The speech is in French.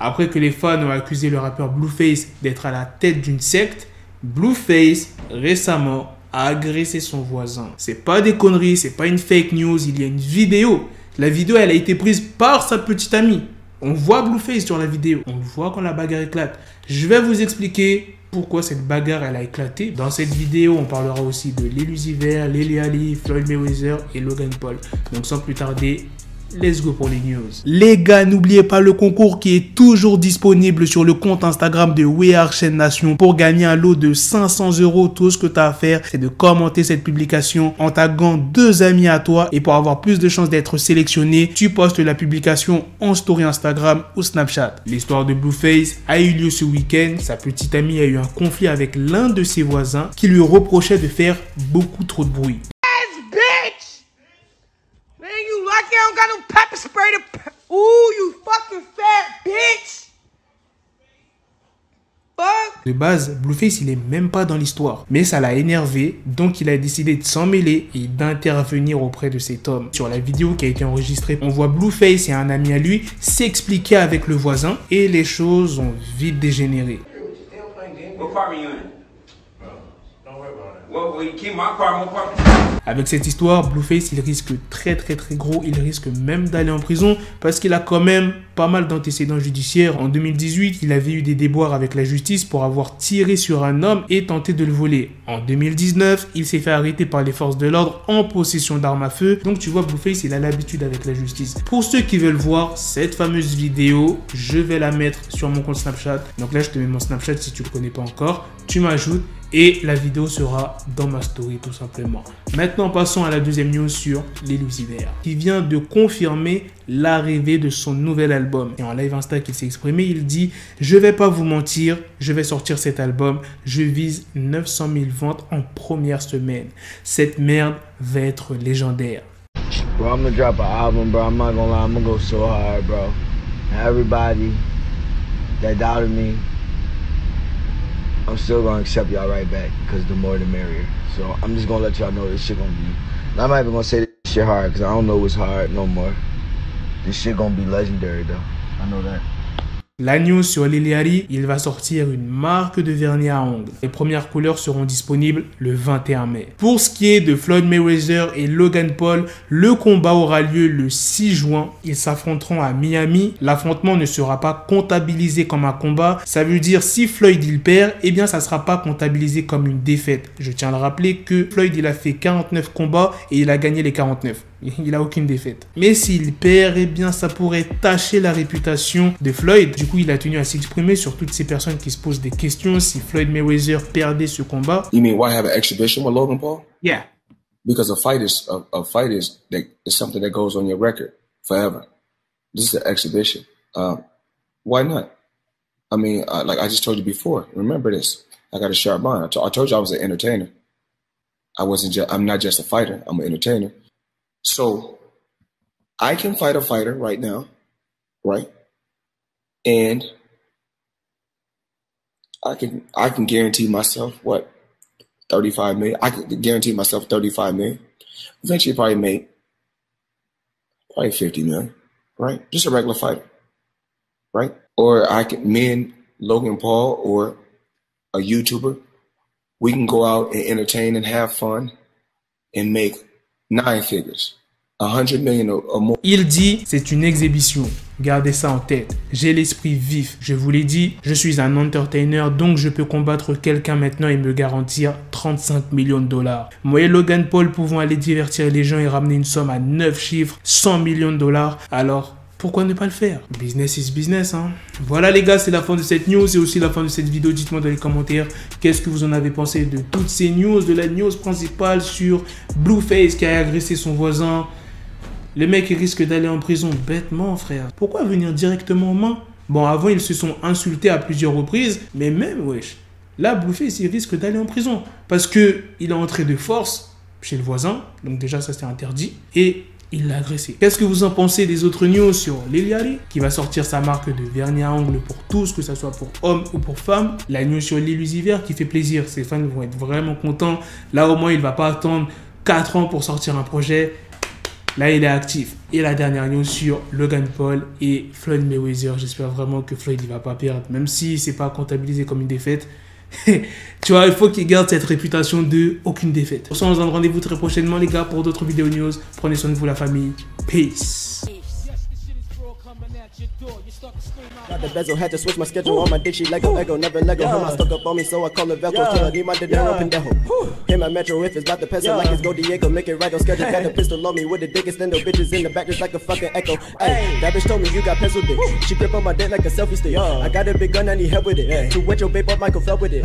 Après que les fans ont accusé le rappeur Blueface d'être à la tête d'une secte, Blueface, récemment, a agressé son voisin. C'est pas des conneries, c'est pas une fake news, il y a une vidéo. La vidéo, elle a été prise par sa petite amie. On voit Blueface sur la vidéo. On voit quand la bagarre éclate. Je vais vous expliquer pourquoi cette bagarre, elle a éclaté. Dans cette vidéo, on parlera aussi de Lil Uzi Vert, Lil Yachty, Floyd Mayweather et Logan Paul. Donc sans plus tarder, let's go pour les news. Les gars, n'oubliez pas le concours qui est toujours disponible sur le compte Instagram de We Are Chaîne Nation pour gagner un lot de 500 €. Tout ce que tu as à faire, c'est de commenter cette publication en taguant 2 amis à toi. Et pour avoir plus de chances d'être sélectionné, tu postes la publication en story Instagram ou Snapchat. L'histoire de Blueface a eu lieu ce week-end. Sa petite amie a eu un conflit avec l'un de ses voisins qui lui reprochait de faire beaucoup trop de bruit. I don't got no pepper spray to... Ooh, you fucking fat bitch! Fuck! De base, Blueface, il est même pas dans l'histoire. Mais ça l'a énervé, donc il a décidé de s'en mêler et d'intervenir auprès de cet homme. Sur la vidéo qui a été enregistrée, on voit Blueface et un ami à lui s'expliquer avec le voisin et les choses ont vite dégénéré. Avec cette histoire, Blueface, il risque très gros, il risque même d'aller en prison parce qu'il a quand même pas mal d'antécédents judiciaires. En 2018, il avait eu des déboires avec la justice pour avoir tiré sur un homme et tenté de le voler. En 2019, il s'est fait arrêter par les forces de l'ordre en possession d'armes à feu. Donc tu vois, Blueface, il a l'habitude avec la justice. Pour ceux qui veulent voir cette fameuse vidéo, je vais la mettre sur mon compte Snapchat. Donc là, je te mets mon Snapchat si tu ne le connais pas encore. Tu m'ajoutes. Et la vidéo sera dans ma story tout simplement. Maintenant, passons à la deuxième news sur Lil Uzi Vert, qui vient de confirmer l'arrivée de son nouvel album. Et en live Insta qu'il s'est exprimé, il dit « Je vais pas vous mentir, je vais sortir cet album. Je vise 900 000 ventes en première semaine. Cette merde va être légendaire. » Bro, I'm gonna drop an album, bro. I'm not gonna lie, I'm gonna go so hard, bro. Everybody that doubted me, I'm still gonna accept y'all right back because the more the merrier. So I'm just gonna let y'all know this shit gonna be. I'm not even gonna say this shit hard because I don't know what's hard no more. This shit gonna be legendary though. I know that. La news sur Lil Yachty, il va sortir une marque de vernis à ongles. Les premières couleurs seront disponibles le 21 mai. Pour ce qui est de Floyd Mayweather et Logan Paul, le combat aura lieu le 6 juin. Ils s'affronteront à Miami. L'affrontement ne sera pas comptabilisé comme un combat. Ça veut dire si Floyd il perd, eh bien ça ne sera pas comptabilisé comme une défaite. Je tiens à le rappeler que Floyd il a fait 49 combats et il a gagné les 49. Il n'a aucune défaite. Mais s'il perd, eh bien, ça pourrait tacher la réputation de Floyd. Du coup, il a tenu à s'exprimer sur toutes ces personnes qui se posent des questions si Floyd Mayweather perdait ce combat. You mean why have an exhibition with Logan Paul? Yeah. Because a fight is something that goes on your record forever. This is an exhibition. Why not? I mean, like I just told you before. Remember this. I got a sharp mind. I told you I was an entertainer. I'm not just a fighter. I'm an entertainer. So I can fight a fighter right now, right? And I can guarantee myself what 35 million. I can guarantee myself 35 million. Eventually probably make probably 50 million, right? Just a regular fighter, right? Or me and Logan Paul or a YouTuber, we can go out and entertain and have fun and make 9 figures, 100 million or more. Il dit, c'est une exhibition. Gardez ça en tête. J'ai l'esprit vif. Je vous l'ai dit, je suis un entertainer, donc je peux combattre quelqu'un maintenant et me garantir 35 millions de dollars. Moi et Logan Paul pouvons aller divertir les gens et ramener une somme à 9 chiffres, 100 millions de dollars. Alors, pourquoi ne pas le faire? Business is business, hein. Voilà les gars, c'est la fin de cette news et aussi la fin de cette vidéo. Dites-moi dans les commentaires qu'est-ce que vous en avez pensé de toutes ces news, de la news principale sur Blueface qui a agressé son voisin. Le mec il risque d'aller en prison bêtement, frère. Pourquoi venir directement en main? Bon, avant ils se sont insultés à plusieurs reprises, mais même, wesh, là Blueface il risque d'aller en prison parce que il est entré de force chez le voisin, donc déjà ça c'était interdit, et il l'a agressé. Qu'est-ce que vous en pensez des autres news sur Lil Yachty qui va sortir sa marque de vernis à ongles pour tous, que ce soit pour hommes ou pour femmes? La news sur Lil Uzi Vert qui fait plaisir, ses fans vont être vraiment contents. Là au moins il va pas attendre 4 ans pour sortir un projet. Là, il est actif. Et la dernière news sur Logan Paul et Floyd Mayweather. J'espère vraiment que Floyd, il va pas perdre. Même si c'est pas comptabilisé comme une défaite. Tu vois, il faut qu'il garde cette réputation de aucune défaite. Pour ça, on se donne rendez-vous très prochainement, les gars, pour d'autres vidéos news. Prenez soin de vous, la famille. Peace. Got the bezel, had to switch my schedule on my dick, she Lego, never Lego. Her my stuck up on me, so I call it Velcro. Tell her, need my dinero pendejo. Hit my metro if it's about to peso, like it's Go Diego, make it right on schedule. Got the pistol on me with the dick, extendo bitches in the back just like a fucking echo. Hey, that bitch told me you got pencil dick. She grip on my dick like a selfie stick. I got a big gun, I need help with it. To wet your babe up, Michael fell with it.